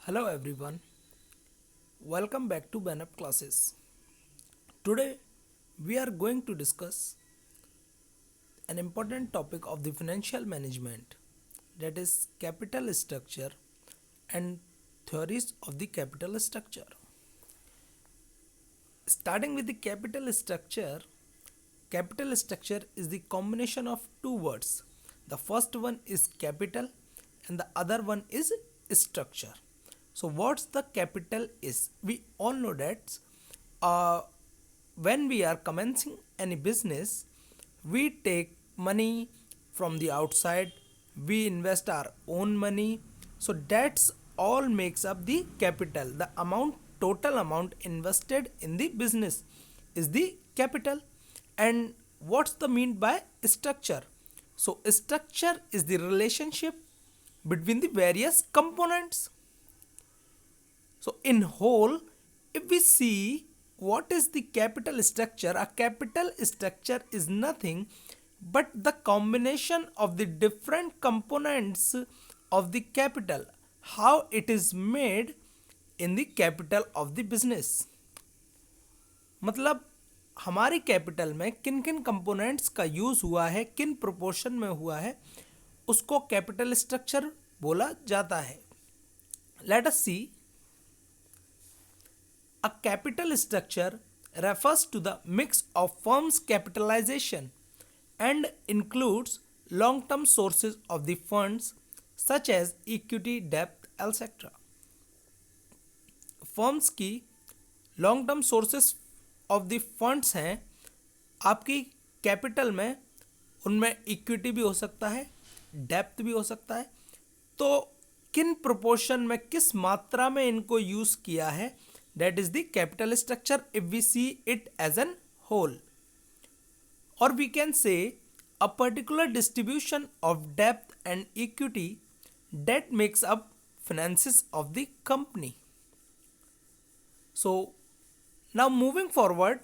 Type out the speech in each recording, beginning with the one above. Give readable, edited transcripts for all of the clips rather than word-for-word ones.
Hello everyone, welcome back to BANUP classes. Today we are going to discuss an important topic of the financial management, that is capital structure and theories of the capital structure. Starting with the capital structure is the combination of two words. The first one is capital and the other one is structure. So what's the capital is? We all know that uh, when we are commencing any business, we take money from the outside, we invest our own money. So that's all makes up the capital. The amount, total amount invested in the business is the capital. And what's the mean by structure? So structure is the relationship between the various components. So in whole, if we see what is the capital structure, a capital structure is nothing but the combination of the different components of the capital, how it is made in the capital of the business. मतलब हमारी capital में किन किन components का use हुआ है, किन proportion में हुआ है, उसको कैपिटल स्ट्रक्चर बोला जाता है. Let us see. A capital structure refers to the mix of firm's capitalization and includes long-term sources of the funds such as equity, debt, etc. Firms की long term sources of the funds हैं आपकी capital में. उनमें equity भी हो सकता है, depth भी हो सकता है. तो किन प्रोपोर्शन में, किस मात्रा में इनको यूज किया है, that is the capital structure if we see it as an whole. Or we can say a particular distribution of debt and equity that makes up finances of the company. So now moving forward,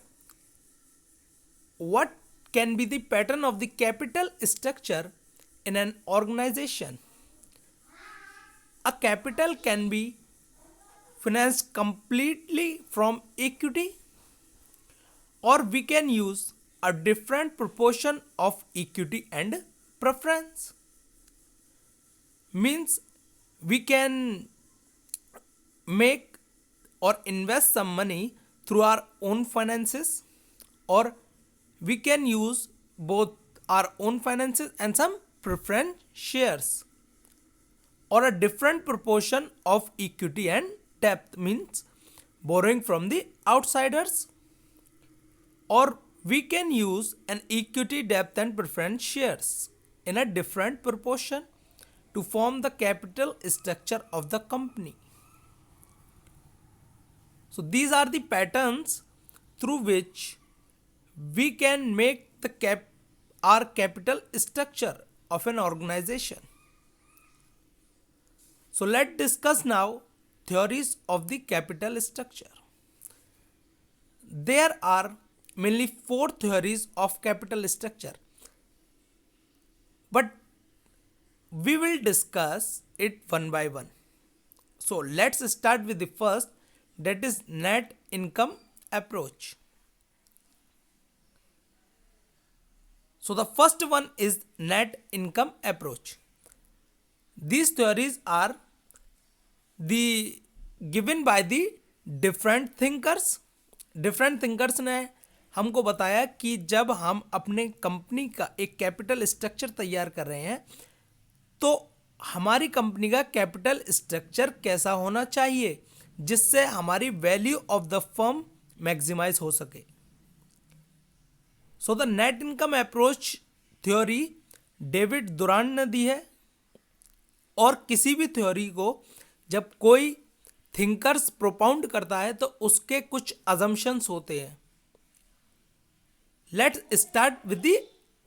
what can be the pattern of the capital structure in an organization? A capital can be financed completely from equity, or we can use a different proportion of equity and preference. Means we can make or invest some money through our own finances, or we can use both our own finances and some preference shares, or a different proportion of equity and debt, means borrowing from the outsiders, or we can use an equity, debt and preference shares in a different proportion to form the capital structure of the company. So these are the patterns through which we can make our capital structure of an organization. So let's discuss now theories of the capital structure. There are mainly four theories of capital structure, but we will discuss it one by one. So let's start with the first, that is net income approach. So the first one is net income approach. These theories are the given by the different thinkers. Different thinkers ने हमको बताया कि जब हम अपने company का एक capital structure तैयार कर रहे हैं तो हमारी कंपनी का कैपिटल स्ट्रक्चर कैसा होना चाहिए जिससे हमारी value of the firm maximize हो सके. So the net income approach theory David Durand ने दी है. और किसी भी थ्योरी को जब कोई थिंकर्स प्रोपाउंड करता है तो उसके कुछ अजम्पशंस होते हैं. Let's start with the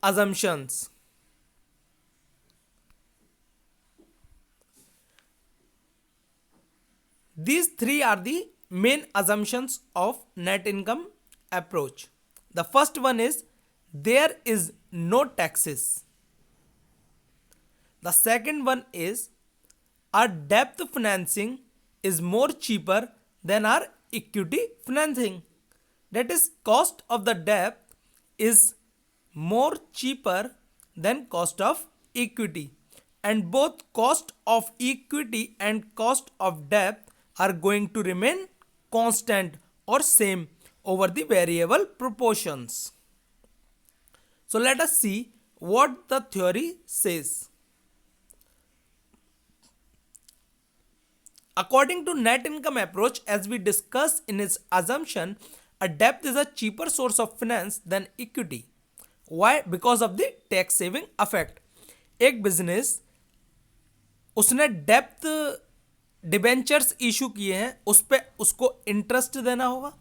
assumptions. These three are the main assumptions of net income approach. The first one is there is no taxes. The second one is a debt financing is more cheaper than our equity financing. That is, cost of the debt is more cheaper than cost of equity, and both cost of equity and cost of debt are going to remain constant or same over the variable proportions. So let us see what the theory says. According to net income approach, as we discussed in its assumption, a debt is a cheaper source of finance than equity. Why? Because of the tax saving effect. एक business उसने depth debentures issue किए हैं, उस पर उसको interest देना होगा.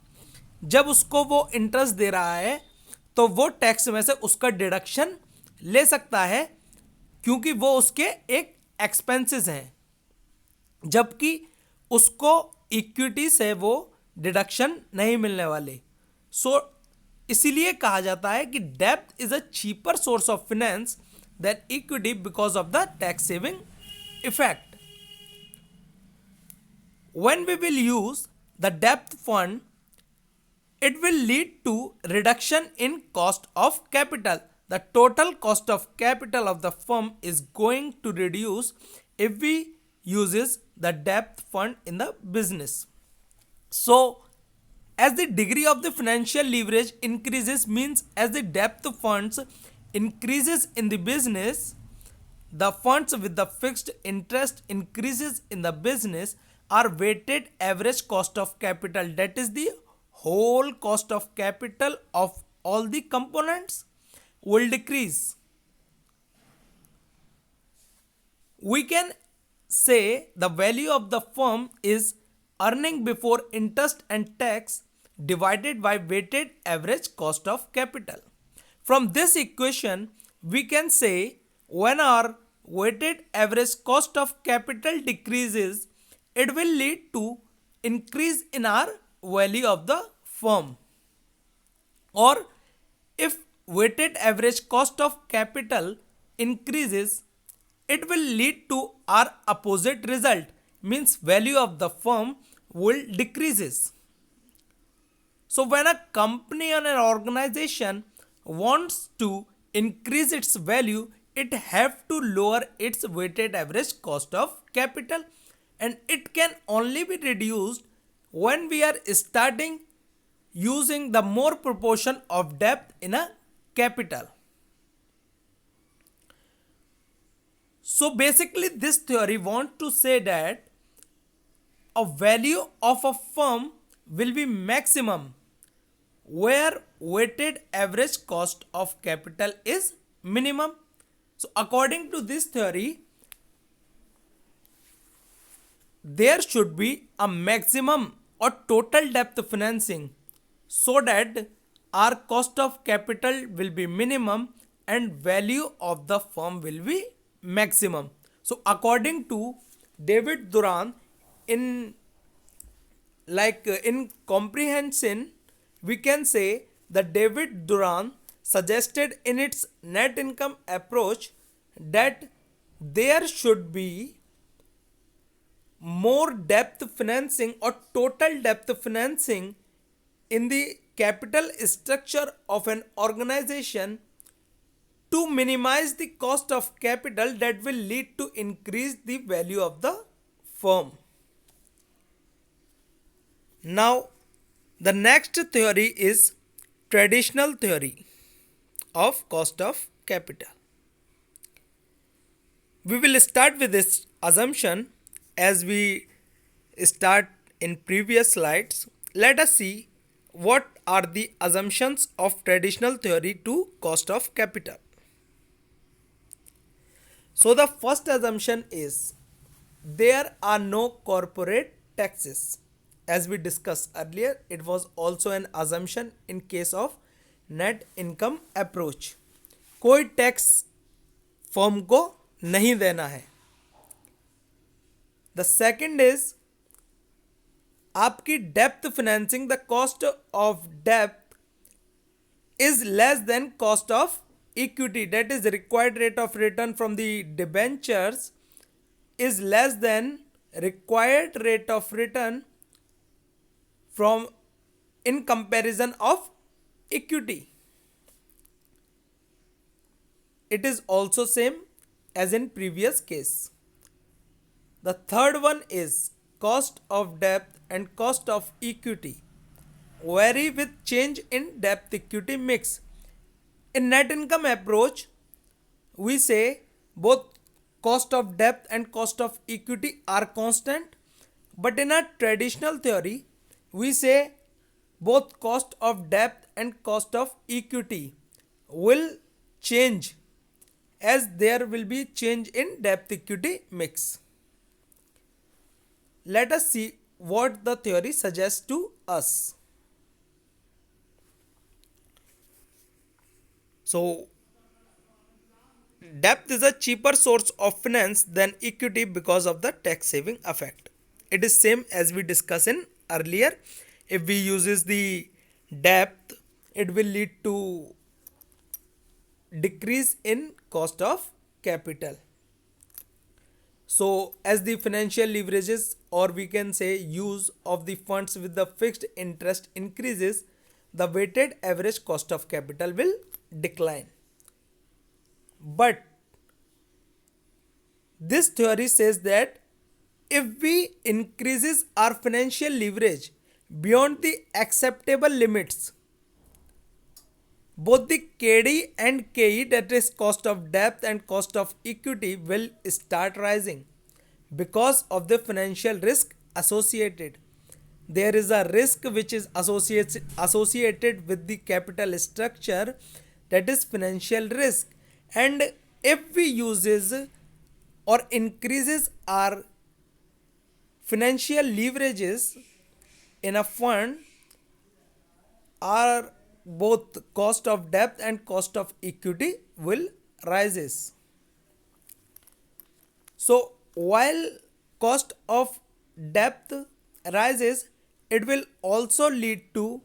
जब उसको वो इंटरेस्ट दे रहा है तो वो टैक्स में से उसका डिडक्शन ले सकता है, क्योंकि वो उसके एक एक्सपेंसेस हैं, जबकि उसको इक्विटी से वो डिडक्शन नहीं मिलने वाले. सो इसीलिए कहा जाता है कि डेब्ट is a cheaper source of finance than equity because of the tax saving effect. When we will use the debt fund, it will lead to reduction in cost of capital. The total cost of capital of the firm is going to reduce if we uses the debt fund in the business. So as the degree of the financial leverage increases, means as the debt funds increases in the business, the funds with the fixed interest increases in the business, our weighted average cost of capital, that is the whole cost of capital of all the components, will decrease. We can say the value of the firm is earning before interest and tax divided by weighted average cost of capital. From this equation, we can say when our weighted average cost of capital decreases, it will lead to increase in our value of the firm. Or if weighted average cost of capital increases, it will lead to our opposite result, means value of the firm will decreases. So when a company or an organization wants to increase its value, it have to lower its weighted average cost of capital, and it can only be reduced when we are starting using the more proportion of debt in a capital. So basically this theory wants to say that a value of a firm will be maximum where weighted average cost of capital is minimum. So according to this theory, there should be a maximum or total debt financing so that our cost of capital will be minimum and value of the firm will be maximum. So according to David Duran, in comprehension, we can say that David Duran suggested in its net income approach that there should be more debt financing or total debt financing in the capital structure of an organization to minimize the cost of capital that will lead to increase the value of the firm. Now the next theory is traditional theory of cost of capital. We will start with this assumption as we start in previous slides. Let us see what are the assumptions of traditional theory to cost of capital. So the first assumption is there are no corporate taxes. As we discussed earlier, it was also an assumption in case of net income approach. कोई tax firm को नहीं देना है. The second is आपकी depth financing, the cost of depth is less than cost of equity, that is required rate of return from the debentures is less than required rate of return from in comparison of equity. It is also same as in previous case. The third one is cost of debt and cost of equity vary with change in debt equity mix. In net income approach, we say both cost of debt and cost of equity are constant, but in a traditional theory, we say both cost of debt and cost of equity will change as there will be change in debt equity mix. Let us see what the theory suggests to us. So, debt is a cheaper source of finance than equity because of the tax saving effect. It is same as we discussed in earlier. If we uses the debt, it will lead to decrease in cost of capital. So as the financial leverages, or we can say use of the funds with the fixed interest increases, the weighted average cost of capital will decline. But this theory says that if we increases our financial leverage beyond the acceptable limits, both the KD and KE, that is cost of debt and cost of equity, will start rising because of the financial risk associated. There is a risk which is associated with the capital structure, that is financial risk. And if we uses or increases our financial leverages in a fund, our both cost of debt and cost of equity will rises. So while cost of debt rises, it will also lead to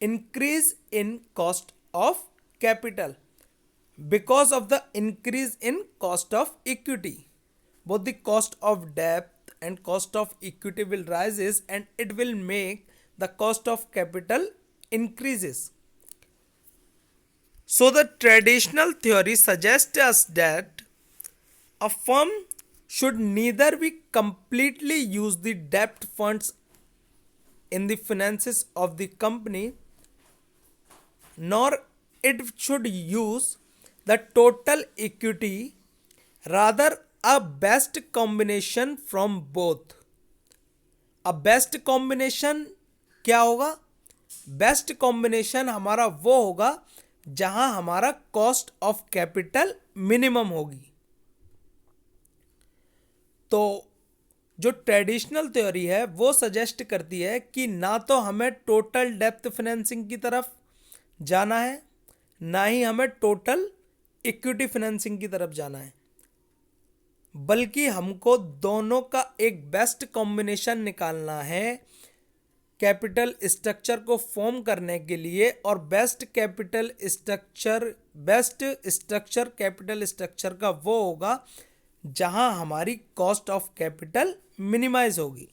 increase in cost of capital because of the increase in cost of equity. Both the cost of debt and cost of equity will rises, and it will make the cost of capital increases. So the traditional theory suggests us that a firm should neither be completely use the debt funds in the finances of the company, nor it should use the total equity, rather a best combination from both. A best combination क्या होगा? Best combination हमारा वो होगा जहां हमारा cost of capital minimum होगी. तो जो ट्रेडिशनल थ्योरी है वो सजेस्ट करती है कि ना तो हमें टोटल डेप्थ फाइनेंसिंग की तरफ जाना है, ना ही हमें टोटल इक्विटी फाइनेंसिंग की तरफ जाना है, बल्कि हमको दोनों का एक बेस्ट कॉम्बिनेशन निकालना है कैपिटल स्ट्रक्चर को फॉर्म करने के लिए. और बेस्ट स्ट्रक्चर कैपिटल स्ट्रक्चर का वो होगा जहां हमारी कॉस्ट ऑफ कैपिटल मिनिमाइज होगी.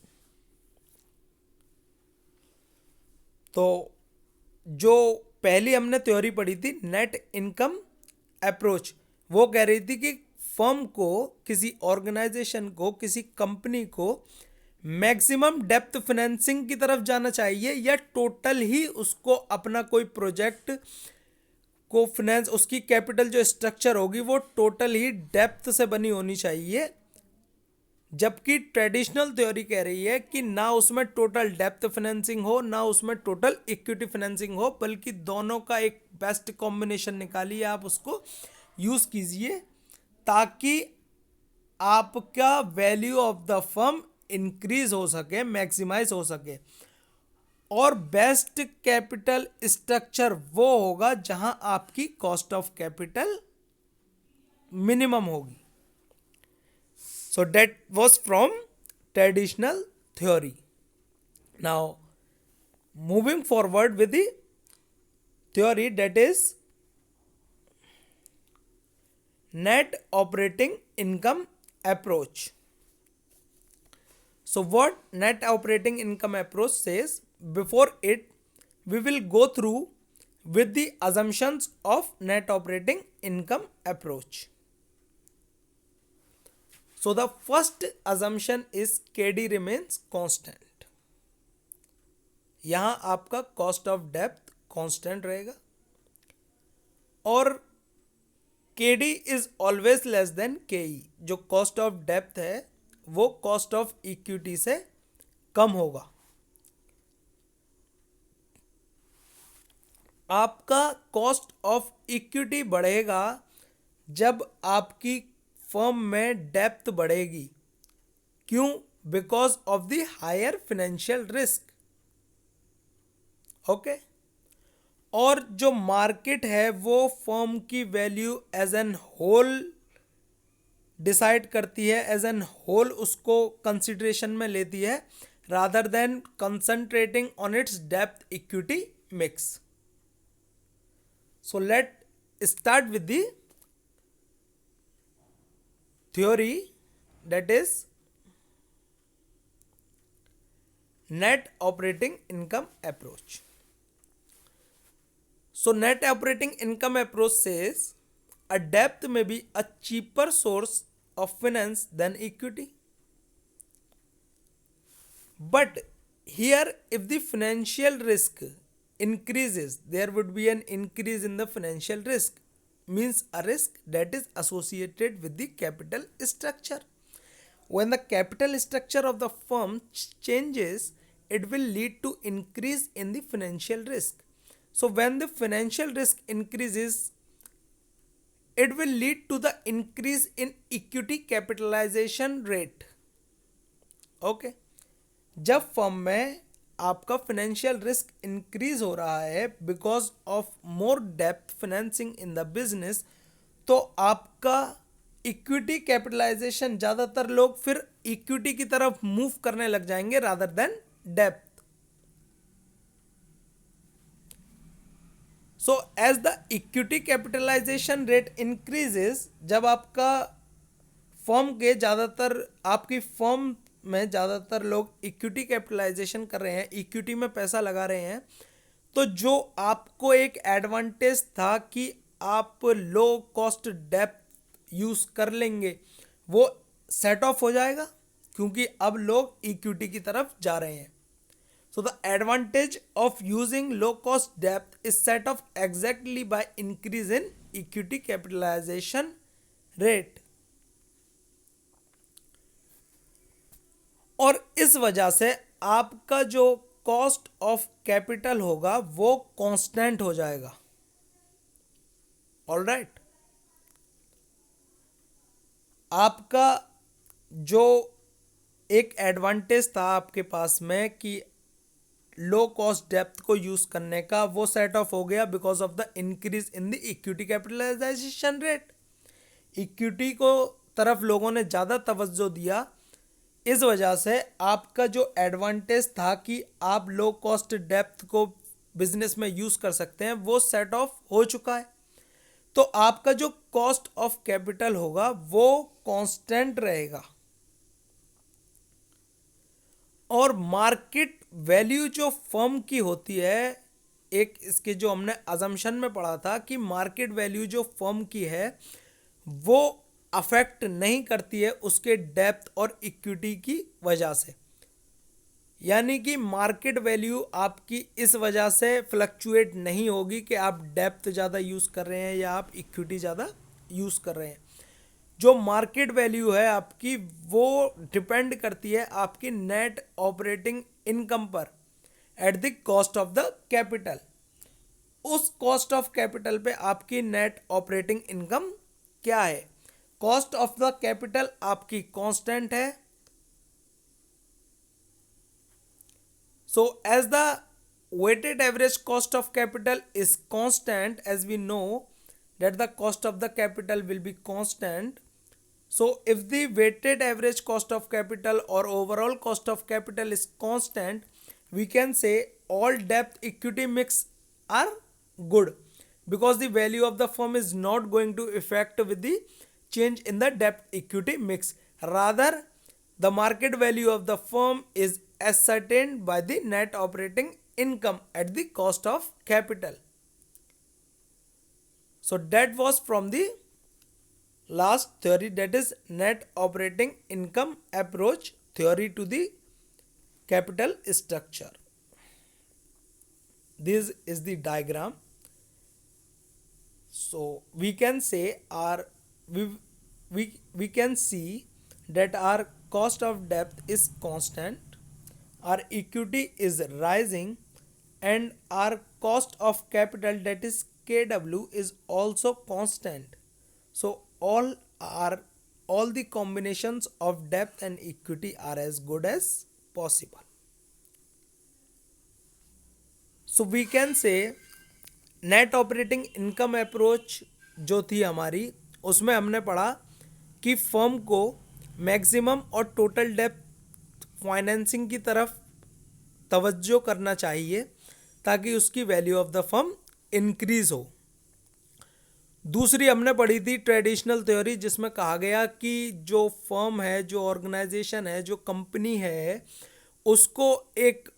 तो जो पहली हमने थ्योरी पढ़ी थी नेट इनकम अप्रोच, वो कह रही थी कि फर्म को, किसी ऑर्गेनाइजेशन को, किसी कंपनी को मैक्सिमम डेप्थ फाइनेंसिंग की तरफ जाना चाहिए, या टोटल ही उसको अपना कोई प्रोजेक्ट को फाइनेंस, उसकी कैपिटल जो स्ट्रक्चर होगी वो टोटल ही डेप्थ से बनी होनी चाहिए. जबकि ट्रेडिशनल थ्योरी कह रही है कि ना उसमें टोटल डेप्थ फाइनेंसिंग हो, ना उसमें टोटल इक्विटी फाइनेंसिंग हो, बल्कि दोनों का एक बेस्ट कॉम्बिनेशन निकालिए, आप उसको यूज कीजिए ताकि आपका value of the firm increase हो सके, मैक्सिमाइज हो सके. और बेस्ट कैपिटल स्ट्रक्चर वो होगा जहां आपकी कॉस्ट ऑफ कैपिटल मिनिमम होगी. So that was from traditional theory. Now moving forward with the theory that is net operating income approach. So what net operating income approach says, before it we will go through with the assumptions of net operating income approach. So the first assumption is KD remains constant. यहाँ आपका cost of depth constant रहेगा और KD is always less than KE. जो cost of depth है वो cost of equity से कम होगा. आपका कॉस्ट ऑफ इक्विटी बढ़ेगा जब आपकी फर्म में डेप्थ बढ़ेगी. क्यों? Because of the higher financial risk. Okay. और जो मार्केट है वो फर्म की value as an whole decide करती है, एज एन होल उसको कंसिडरेशन में लेती है rather than concentrating on its डेप्थ equity mix. So let start with the theory, that is net operating income approach. So net operating income approach says a debt may be a cheaper source of finance than equity, but here if the financial risk increases, there would be an increase in the financial risk, means a risk that is associated with the capital structure. When the capital structure of the firm changes, it will lead to increase in the financial risk. So when the financial risk increases, it will lead to the increase in equity capitalization rate. Okay. जब firm में आपका financial risk increase हो रहा है because of more depth financing in the business, तो आपका equity capitalisation, ज़्यादातर लोग फिर इक्विटी की तरफ मूव करने लग जाएंगे रादर देन डेप्थ. So as the equity capitalization rate increases, जब आपका फर्म के ज़्यादातर आपकी फर्म में ज़्यादातर लोग इक्विटी कैपिटलाइजेशन कर रहे हैं, इक्विटी में पैसा लगा रहे हैं, तो जो आपको एक एडवांटेज था कि आप लो कॉस्ट डेप्थ यूज़ कर लेंगे वो सेट ऑफ हो जाएगा क्योंकि अब लोग इक्विटी की तरफ जा रहे हैं. So the advantage of using low cost डेप्थ is set off exactly by increase in equity capitalization rate. और इस वजह से आपका जो कॉस्ट ऑफ कैपिटल होगा वो कांस्टेंट हो जाएगा. All right. आपका जो एक एडवांटेज था आपके पास में कि लो कॉस्ट डेप्थ को यूज करने का, वो सेट ऑफ हो गया because of the increase in the equity capitalization rate. Equity को तरफ लोगों ने ज़्यादा तवज्जो दिया, इस वजह से आपका जो एडवांटेज था कि आप लो कॉस्ट डेप्थ को बिजनेस में यूज़ कर सकते हैं वो सेट ऑफ हो चुका है. तो आपका जो कॉस्ट ऑफ कैपिटल होगा वो कांस्टेंट रहेगा और मार्केट वैल्यू जो फर्म की होती है, एक इसके जो हमने अजम्पशन में पढ़ा था कि मार्केट वैल्यू जो फर्म की है वो अफेक्ट नहीं करती है उसके डेप्थ और इक्विटी की वजह से. यानी कि मार्केट वैल्यू आपकी इस वजह से फ्लक्चुएट नहीं होगी कि आप डेप्थ ज़्यादा यूज़ कर रहे हैं या आप इक्विटी ज़्यादा यूज़ कर रहे हैं. जो मार्केट वैल्यू है आपकी वो डिपेंड करती है आपकी नेट ऑपरेटिंग इनकम पर at the cost of the capital. उस कॉस्ट ऑफ कैपिटल पे आपकी नेट ऑपरेटिंग इनकम क्या है. कॉस्ट ऑफ द कैपिटल आपकी कांस्टेंट है. So as the weighted average cost of capital is constant, as we know that the cost of the capital will be constant. So if the weighted average cost of capital or overall cost of capital is constant, we can say all debt equity mix are good because the value of the firm is not going to affect with the change in the debt equity mix. Rather the market value of the firm is ascertained by the net operating income at the cost of capital. So that was from the last theory, that is net operating income approach theory to the capital structure. This is the diagram. So we can say we can see that our cost of debt is constant, our equity is rising, and our cost of capital, that is KW, is also constant. So all the combinations of debt and equity are as good as possible. So we can say net operating income approach जो थी हमारी, उसमें हमने पढ़ा कि firm को maximum और total depth financing की तरफ तवज्जो करना चाहिए ताकि उसकी value of the firm increase हो। दूसरी हमने पढ़ी थी ट्रेडिशनल थ्योरी, जिसमें कहा गया कि जो फर्म है, जो ऑर्गेनाइजेशन है, जो कंपनी है, उसको एक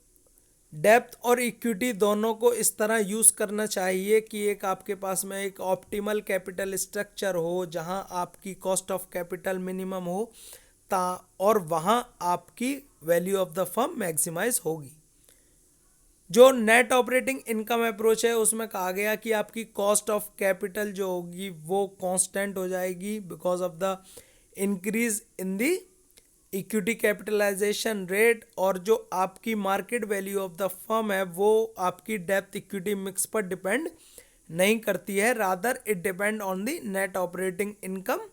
डेप्थ और इक्विटी दोनों को इस तरह यूज़ करना चाहिए कि एक आपके पास में एक ऑप्टिमल कैपिटल स्ट्रक्चर हो जहां आपकी कॉस्ट ऑफ कैपिटल मिनिमम हो और वहां आपकी value of the firm maximize होगी। जो नेट ऑपरेटिंग इनकम अप्रोच है उसमें कहा गया कि आपकी कॉस्ट ऑफ कैपिटल जो होगी वो कांस्टेंट हो जाएगी because of the increase in the equity capitalization rate, और जो आपकी market value of the firm है वो आपकी डेप्थ इक्विटी मिक्स पर डिपेंड नहीं करती है, rather it depend on the net operating income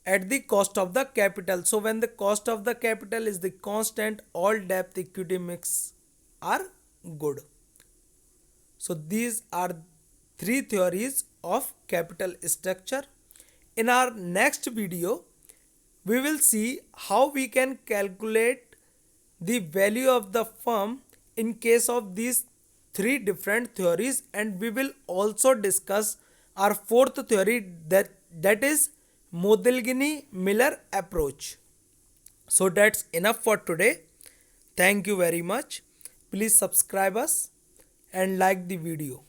at the cost of the capital. So when the cost of the capital is the constant, all debt equity mix are good. So these are three theories of capital structure. In our next video we will see how we can calculate the value of the firm in case of these three different theories, and we will also discuss our fourth theory, that is Modigliani-Miller approach. So that's enough for today. Thank you very much. Please subscribe us and like the video.